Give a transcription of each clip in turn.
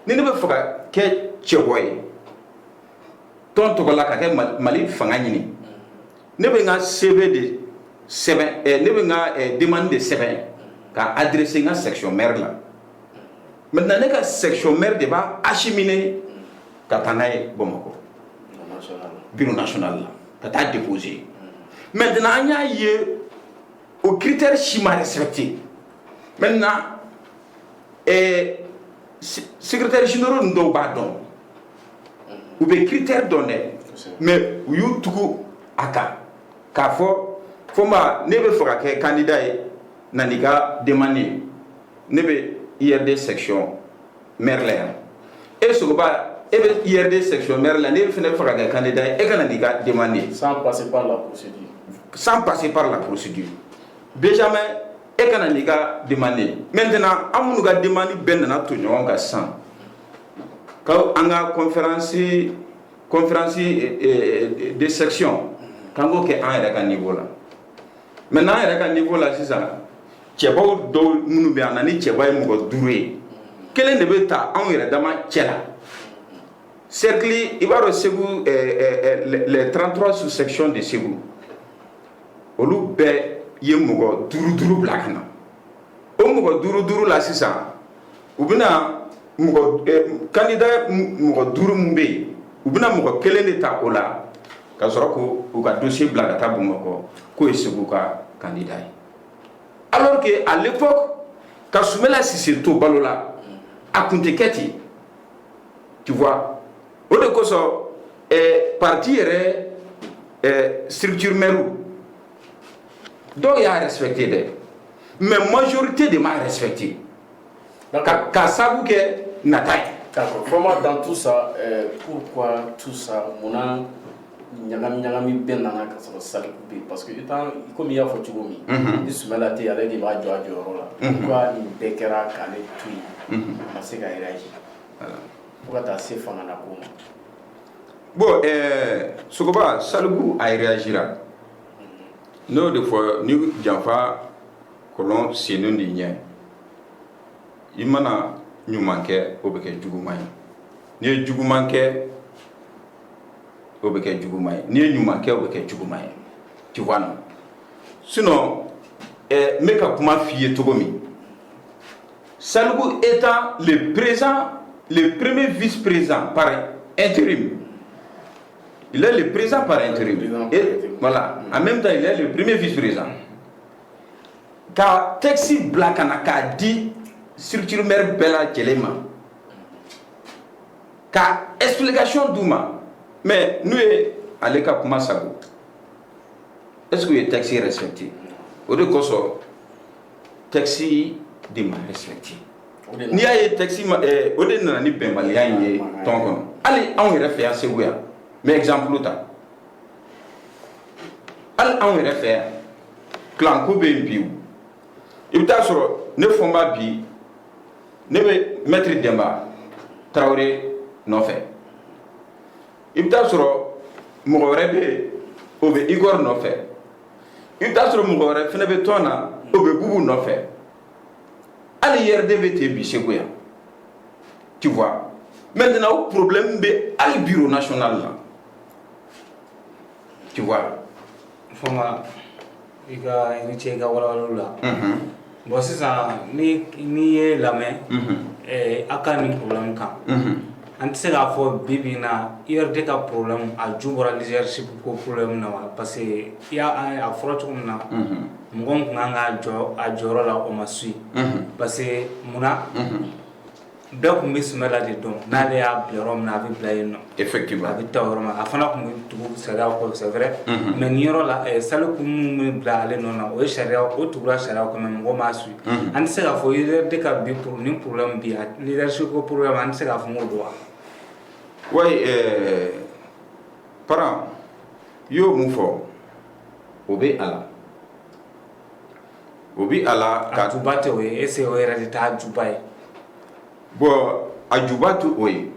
ni ne bɛ fɛ ka kɛ cɛbɔ ye tɔn tɔgɔ la ka kɛ Mali fanga ɲini ne bɛ n ka CV de sɛbɛn ne bɛ n ka demande de sɛbɛn ka adresser n ka section maire la maintenant ne ka section maire de b'a acheminer ka taa n'a ye Bamakɔ bureau national la ka taa déposer maintenant an y'a ye o critère si ma respecté maintenant secrétaire généraux dɔw b'a dɔn u bɛ critère dɔn dɛ mais u y'u tugu a kan k'a fɔ fo ma ne bɛ fɛ ka kɛ candidat ye na n'i ka demande ye ne bɛ IRD section maire la yan Sogoba e bɛ IRD section maire la ne bɛ fɛnɛ fɛ ka kɛ candidat ye e ka na n'i ka demande ye sans passer par la procédure Benjamin e ka na n'i ka demande ye maintenant an minnu ka demande bɛɛ nana to ɲɔgɔn kan sisan ka an ka conférence de section k'an k'o kɛ an yɛrɛ ka niveau la maintenant an yɛrɛ ka niveau la sisan cɛbaw dɔw minnu bɛ yan na ni cɛba ye mɔgɔ 5 ye kelen de bɛ ta anw yɛrɛ dama cɛ la cercle i b'a dɔn Segu les 33 sous-sections de Segu olu bɛɛ ye mɔgɔ 5 bila ka na o mɔgɔ 5 la sisan u bɛna candidat mɔgɔ 5 mun bɛ yen u bɛna mɔgɔ kelen de ta o la ka sɔrɔ k'u ka dossier bila ka taa Bamakɔ k'o ye Segu ka candidat ye alors que à l'époque ka Soumela Cissé to balo la a kun tɛ kɛ ten tu vois o de kosɔn parti yɛrɛ structure maire dɔw y'a respecté dɛ mais majorité de m'a respecté ka sabu kɛ nata ye. D'accord. Vraiment dans tout ça pourquoi tout ça munna ɲagami bɛɛ nana ka sɔrɔ Saliku bɛ yen parce que comme i y'a fɔ cogo min ni Soumela tɛ yen ale de b'a jɔ a jɔyɔrɔ la pourquoi nin bɛɛ kɛra k'ale to yen a ma se ka réagir fo ka taa se fanga na ko ma. Bon Sogoba Saliku a réagira n'o de fɔ ni janfa kɔlɔn sennu de ɲɛ i mana ɲuman kɛ o bɛ kɛ juguman ye n'i ye juguman kɛ o bɛ kɛ juguman ye n'i ye ɲuman kɛ o bɛ kɛ juguman ye tu vois non sinon n bɛ ka kuma f'i ye cogo min Saliku étant le premier vice-président par intérim il est le président par intérim et voilà en même temps il est le premier vice-président ka texte bila ka na k'a di structure maire bɛɛ lajɛlen ma ka explication d'u ma mais n'u ye ale ka kuma sago est-ce que u ye texte respecté o de kosɔn texte de ma respecté n'i y'a ye texte o de nana ni bɛnbaliya in ye tɔn kɔnɔ hali anw yɛrɛ fɛ yan Segu yan mais exemple ta hali anw yɛrɛ fɛ yan kilanko bɛ yen bi i bɛ taa sɔrɔ ne fɔnba bi ne bɛ maître Demba Traoré nɔfɛ i bɛ taa sɔrɔ mɔgɔ wɛrɛ bɛ yen o bɛ Igor nɔfɛ i bɛ taa sɔrɔ mɔgɔ wɛrɛ fana bɛ tɔn na o bɛ Bubu nɔfɛ hali IRD bɛ ten bi Segu yan tu vois maintenant o problème bɛ hali bureau national la tu vois. Fɔma i ni ce i ka walawalaw la bon sisan ni ye lamɛn a ka nin problème kan an tɛ se k'a fɔ bi bi in na IRD ka problème a ju bɔra leadership ko problème na wa parce que a fɔra cogo min na mɔgɔ kun kan ka jɔ a jɔyɔrɔ la o ma su parce que munna bɛɛ kun bɛ Soumela de dɔn n'ale y'a bila yɔrɔ min na a bɛ bila yen nɔ effectivement a bɛ taa yɔrɔ min a fana kun bɛ tugu sariya kɔ c'est vrai mais nin yɔrɔ la Saliku mun bɛ bila ale nɔ na o ye sariya o tugula sariya kɔ mais mɔgɔ m'a su an tɛ se k'a fɔ IRD ka bi ni problème bi a leadership ko problème an tɛ se k'a fɔ k'o don wa. Oui parent i y'o mun fɔ o bɛ a la o bɛ a la a juba tɛ o ye est ce que o yɛrɛ de t'a juba ye. Bon a juba tɛ o ye.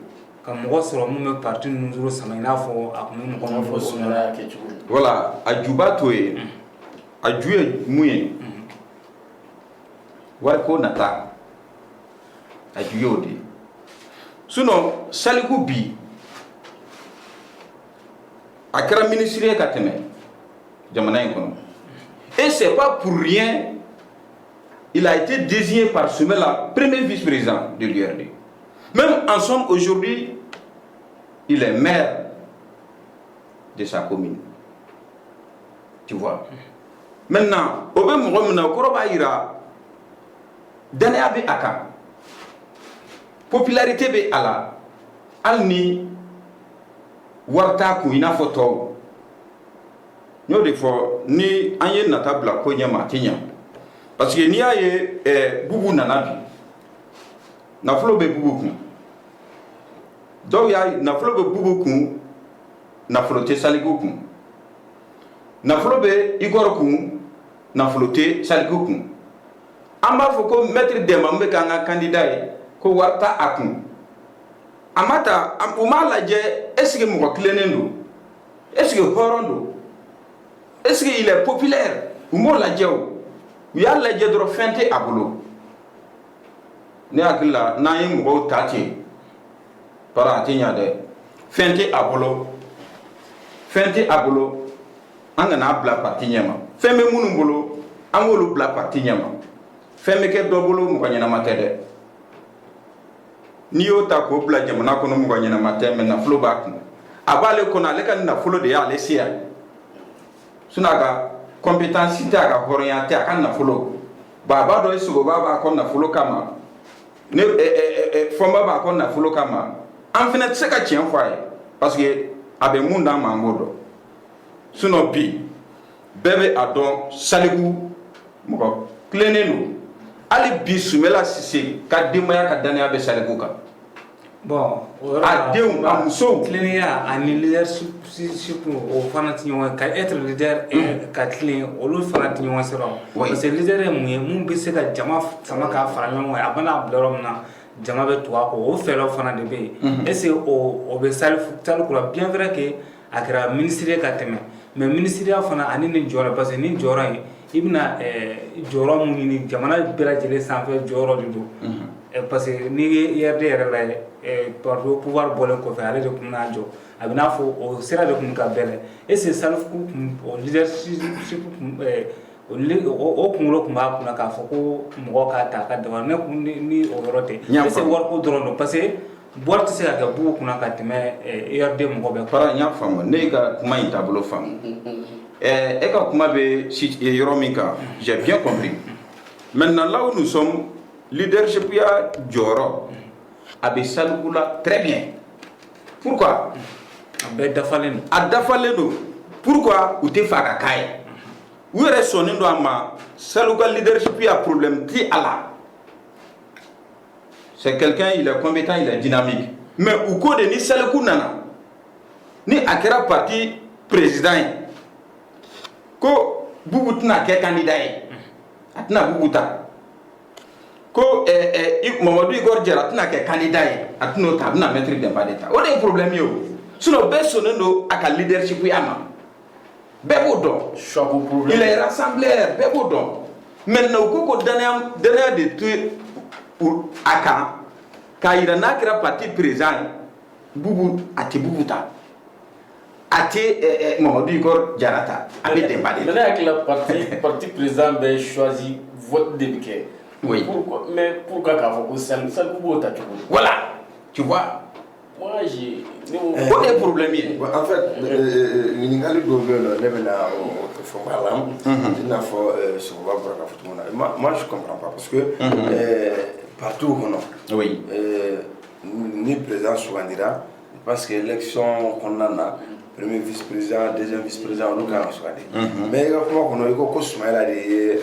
ka mɔgɔ sɔrɔ mun bɛ parti ninnu sama i n'a fɔ a kun bɛ mɔgɔ min fɔ Soumela kɛ cogo min. Voilà a juba t'o ye a ju ye mun ye wariko nata a ju y'o de ye sinon Salikou bi a kɛra ministre ye ka tɛmɛ jamana in kɔnɔ. Et c'est pas pour rien il a été désigné par Soumela premier vice-président de l'URD. Même en somme aujourd'hui il est maire de sa commune. Tu vois. Maintenant au be mɔgɔ min na o kɔrɔ b'a yira danaya bɛ a kan, popularité bɛ a la, hali ni wari t'a kun i n'a fɔ tɔw. N y'o de fɔ ni an ye nata bila ko ɲɛ ma a tɛ ɲɛ, parce que n'i y'a ye Bubu nana bi nafolo bɛ Bubu kun, dɔw y'a nafolo bɛ Bubu kun, nafolo tɛ Salikou kun, nafolo bɛ Igor kun, nafolo tɛ Salikou kun. An b'a fɔ ko maître Demba min bɛ k'an ka candidat ye ko wari t'a a kun, a ma ta u m'a lajɛ est ce que mɔgɔ tilennen don, est ce que hɔrɔn don, est ce que il est populaire, u m'o lajɛ o, u y'a lajɛ dɔrɔn fɛn tɛ a bolo. Ne hakili la n'an ye mɔgɔw ta ten para a tɛ ɲa dɛ, fɛn tɛ a bolo, fɛn tɛ a bolo, an kana bila parti ɲɛ ma, fɛn bɛ minnu bolo an k'olu bila parti ɲɛ ma, fɛn bɛ kɛ dɔ bolo mɔgɔ ɲɛnama tɛ dɛ. N'i y'o ta k'o bila jamana kɔnɔ mɔgɔ ɲɛnama tɛ, mais nafolo b'a kun, a b'ale kɔnɔ, ale ka nafolo de y'ale se yan, sinon a ka compétence tɛ, a ka hɔrɔnya tɛ, a ka nafolo ba a b'a dɔn Sogoba b'a kɔ nafolo kama, ne Fɔnba b'a kɔ nafolo kama, an fana tɛ se ka tiɲɛ fɔ a ye parce que a bɛ mun d'an ma an b'o dɔn, sinon bi bɛɛ bɛ a dɔn Salikou mɔgɔ tilennen don. Hali bi Soumela Cissé ka denbaya ka danaya bɛ Salikou kan. Bon, a denw a musow tilennenya ani leadership o fana tɛ ɲɔgɔn ka être leader ka tilen olu fana tɛ ɲɔgɔn sɔrɔ, parce que leader ye mun ye mun bɛ se ka jama sama k'a fara ɲɔgɔn kan, a bɛna bila yɔrɔ min na jama bɛ tugu a kɔ, o fɛɛrɛw fana de bɛ yen. Est ce que o bɛ Salikou la bien vrai que a kɛra ministre ye ka tɛmɛ, mais ministeriya fana ani nin jɔyɔrɔ, parce que nin jɔyɔrɔ in i bɛna jɔyɔrɔ mun ɲini jamana bɛɛ lajɛlen sanfɛ jɔyɔrɔ de don, parce que n'i ye IRD yɛrɛ lajɛ parti au pouvoir bɔlen kɔfɛ ale de tun bɛna jɔ, a bɛ n'a fɔ o sira de tun ka bɛlɛn. Est ce que Salikou o leadership o kunkolo tun b'a kunna k'a fɔ ko mɔgɔ k'a ta a ka dama, ne kun ni o yɔrɔ tɛ, est ce que wariko dɔrɔn don, parce que wari tɛ se ka kɛ Bubu kunna ka tɛmɛ IRD mɔgɔ bɛɛ. Fara n y'a faamu, ne ka kuma in taabolo faamu, e ka kuma bɛ yɔrɔ min kan, j'ai bien compris. Maintenant là où nous sommes, leadership ya jɔyɔrɔ a bɛ Salikou la très bien. Pourquoi? A bɛɛ dafalen don. A dafalen don. Pourquoi u tɛ fɛ a ka k'a ye? U yɛrɛ sɔnnen don a ma, Salikou ka leadership ya problème ti a la. C'est quelqu'un, il est compétent, il est dynamique. Mais u ko de ni Salikou nana, ni a kɛra parti président ye, ko Bubu tɛna kɛ candidat ye, a tɛna Bubu ta. Ko Mamadou Igor Diarra tɛna kɛ candidat ye, a tɛna o ta, a bɛna Maître Demba de ta. O de ye problème ye o. Sinon bɛɛ sɔnnen don a ka leadership ya ma. Bɛɛ b'o dɔn. Il est rassembleur, bɛɛ b'o dɔn. Maintenant u ko ko danaya de to a kan k'a yira n'a kɛra parti président ye, Bubu a tɛ Bubu ta. A tɛ Mamadou Igor Diarra ta, a bɛ Demba de ta. Mais ne hakili la parti président bɛ choisi vote de bɛ kɛ. Oui. Mais pourquoi k'a fɔ ko Salikou b'o ta cogo di? Voilà, tu vois. Moi j'ai. O de ye problème ye. En fait, ɲininkali dɔw bɛ yen nɔ ne bɛna o fɔ a la, i n'a fɔ Sogoba bɔra k'a fɔ cogo min na. Moi je comprends pas parce que partout kɔnɔ, oui, ni président sugandira, parce que élection kɔnɔna na premier vice-président, deuxième vice-président olu kan ka sugandi. Mais i ka kuma kɔnɔ i ko Soumela de ye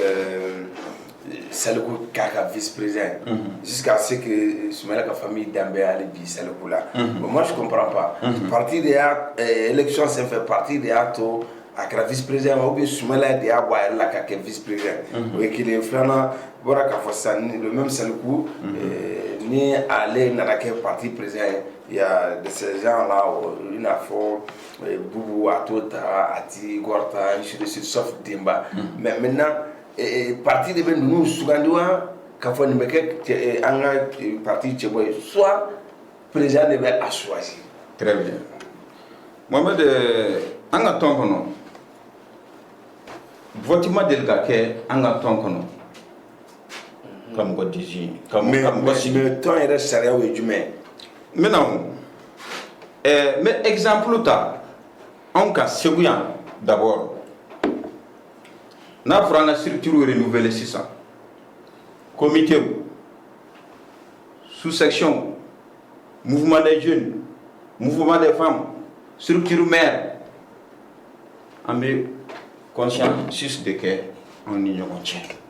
Salikou k'a ka vice-président jusqu'à ce que Soumela ka famille danbe hali bi Salikou la. Bon, moi je comprends pas. Parti de y'a élection sen fɛ parti de y'a to a kɛra vice-président ou bien Soumela de y'a bɔ a yɛrɛ la ka kɛ vice-président. O ye kelen. Filanan bɔra k'a fɔ sisan le même Salikou ni ale nana kɛ parti président ye, il y a de ces gens là i n'a fɔ Bubu a t'o ta, a ti Igor ta, ainsi de suite, sauf Demba. Mais maintenant parti de bɛ ninnu sugandi wa k'a fɔ nin bɛ kɛ an ka parti cɛbɔ ye, soit président de bɛ a choisir. Très bien. Mohamed, an ka tɔn kɔnɔ vote ma deli ka kɛ an ka tɔn kɔnɔ ka mɔgɔ disi ka mɔgɔ sigi. Mais tɔn yɛrɛ sariyaw ye jumɛn? n bɛna o n bɛ exemple ta anw ka Segu yan d'abord n'a fɔra an ka structure renouveler sisan comité sous-section mouvement des jeunes mouvement des femmes structure mère an bɛ consensus de kɛ anw ni ɲɔgɔn cɛ